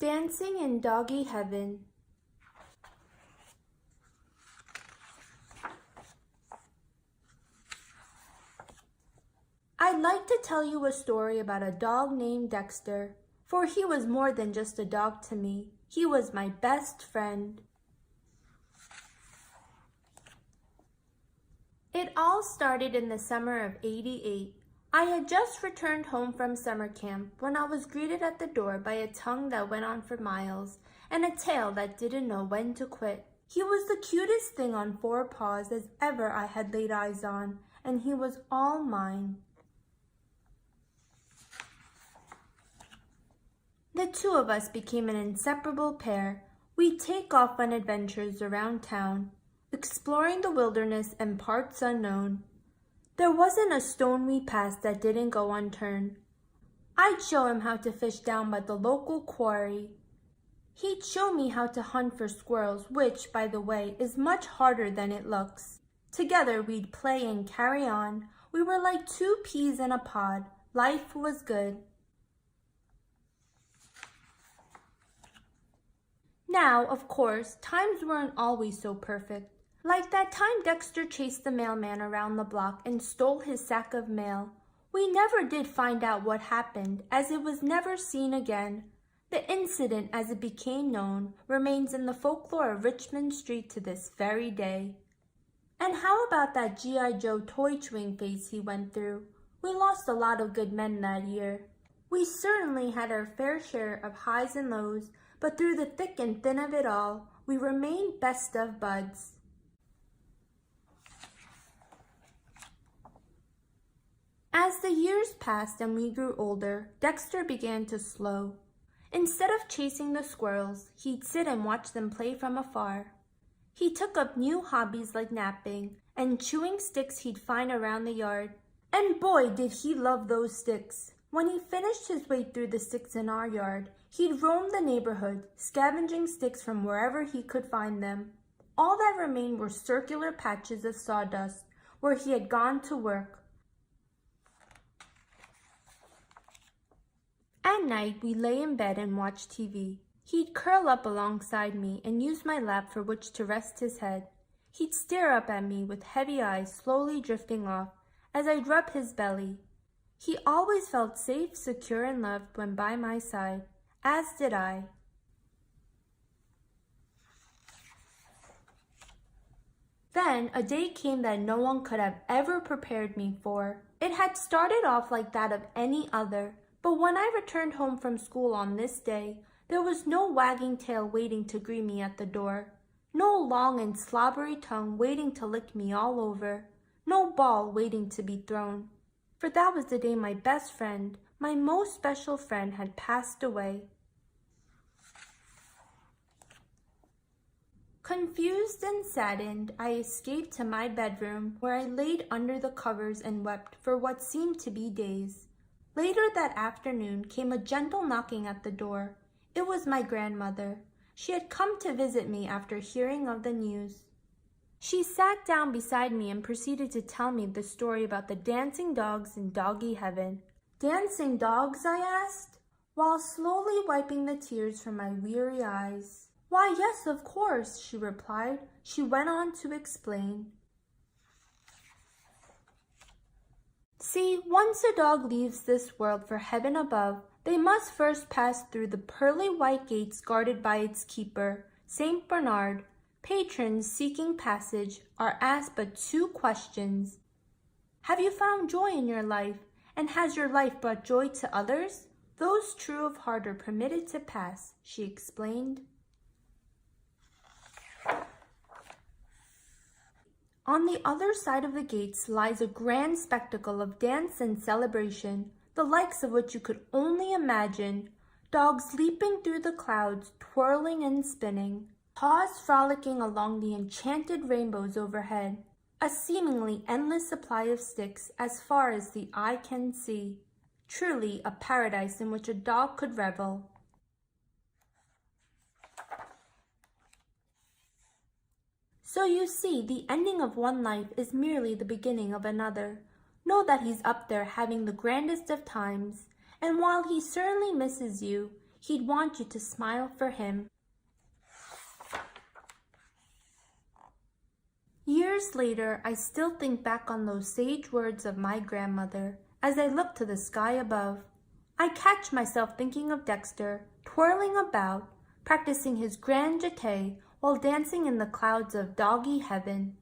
Dancing in Doggy Heaven. I'd like to tell you a story about a dog named Dexter, for he was more than just a dog to me. He was my best friend. It all started in the summer of '88. I had just returned home from summer camp when I was greeted at the door by a tongue that went on for miles and a tail that didn't know when to quit. He was the cutest thing on four paws as ever I had laid eyes on, and he was all mine. The two of us became an inseparable pair. We'd take off on adventures around town, exploring the wilderness and parts unknown. There wasn't a stone we passed that didn't go unturned. I'd show him how to fish down by the local quarry. He'd show me how to hunt for squirrels, which, by the way, is much harder than it looks. Together we'd play and carry on. We were like two peas in a pod. Life was good. Now, of course, times weren't always so perfect. Like that time Dexter chased the mailman around the block and stole his sack of mail. We never did find out what happened, as it was never seen again. The incident, as it became known, remains in the folklore of Richmond Street to this very day. And how about that G.I. Joe toy chewing phase he went through? We lost a lot of good men that year. We certainly had our fair share of highs and lows, but through the thick and thin of it all, we remained best of buds. As the years passed and we grew older, Dexter began to slow. Instead of chasing the squirrels, he'd sit and watch them play from afar. He took up new hobbies like napping and chewing sticks he'd find around the yard. And boy, did he love those sticks. When he finished his way through the sticks in our yard, he'd roam the neighborhood, scavenging sticks from wherever he could find them. All that remained were circular patches of sawdust where he had gone to work. At night, we lay in bed and watched TV. He'd curl up alongside me and use my lap for which to rest his head. He'd stare up at me with heavy eyes slowly drifting off as I'd rub his belly. He always felt safe, secure, and loved when by my side, as did I. Then a day came that no one could have ever prepared me for. It had started off like that of any other, but when I returned home from school on this day, there was no wagging tail waiting to greet me at the door, no long and slobbery tongue waiting to lick me all over, no ball waiting to be thrown. For that was the day my best friend, my most special friend, had passed away. Confused and saddened, I escaped to my bedroom, where I laid under the covers and wept for what seemed to be days. Later that afternoon came a gentle knocking at the door. It was my grandmother. She had come to visit me after hearing of the news. She sat down beside me and proceeded to tell me the story about the dancing dogs in Doggy Heaven. Dancing dogs? I asked, while slowly wiping the tears from my weary eyes. Why, yes, of course, she replied. She went on to explain. See, once a dog leaves this world for heaven above, they must first pass through the pearly white gates guarded by its keeper, Saint Bernard. Patrons seeking passage are asked but two questions. Have you found joy in your life, and has your life brought joy to others? Those true of heart are permitted to pass, she explained. On the other side of the gates lies a grand spectacle of dance and celebration, the likes of which you could only imagine. Dogs leaping through the clouds, twirling and spinning. Paws frolicking along the enchanted rainbows overhead. A seemingly endless supply of sticks as far as the eye can see. Truly a paradise in which a dog could revel. So you see, the ending of one life is merely the beginning of another. Know that he's up there having the grandest of times, and while he certainly misses you, He'd want you to smile for him. Years later, I still think back on those sage words of my grandmother as I look to the sky above. I catch myself thinking of Dexter, twirling about, practicing his grand jeté while dancing in the clouds of doggy heaven.